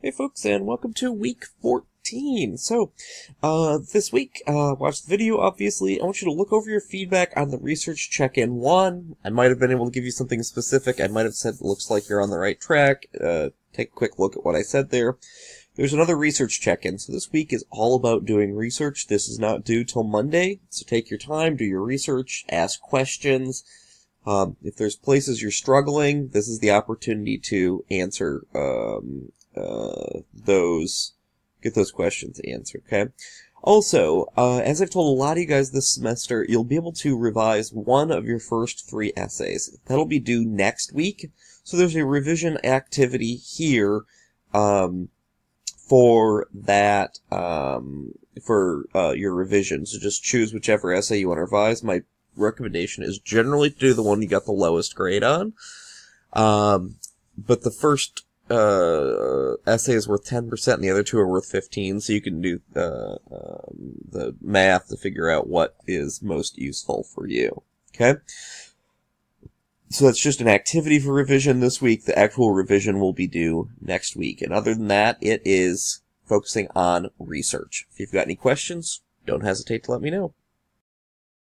Hey folks, and welcome to week 14. This week, watch the video, obviously. I want you to look over your feedback on the research check-in 1. I might have been able to give you something specific. I might have said, looks like you're on the right track. Take a quick look at what I said there. There's another research check-in. So this week is all about doing research. This is not due till Monday, so take your time, do your research, ask questions. If there's places you're struggling, this is the opportunity to answer, get those questions answered, okay? Also, as I've told a lot of you guys this semester, you'll be able to revise one of your first 3 essays. That'll be due next week, so there's a revision activity here, for that, your revision. So just choose whichever essay you want to revise. My recommendation is generally to do the one you got the lowest grade on. But the first essay is worth 10%, and the other 2 are worth 15%, so you can do the math to figure out what is most useful for you. Okay? So that's just an activity for revision this week. The actual revision will be due next week. And other than that, it is focusing on research. If you've got any questions, don't hesitate to let me know.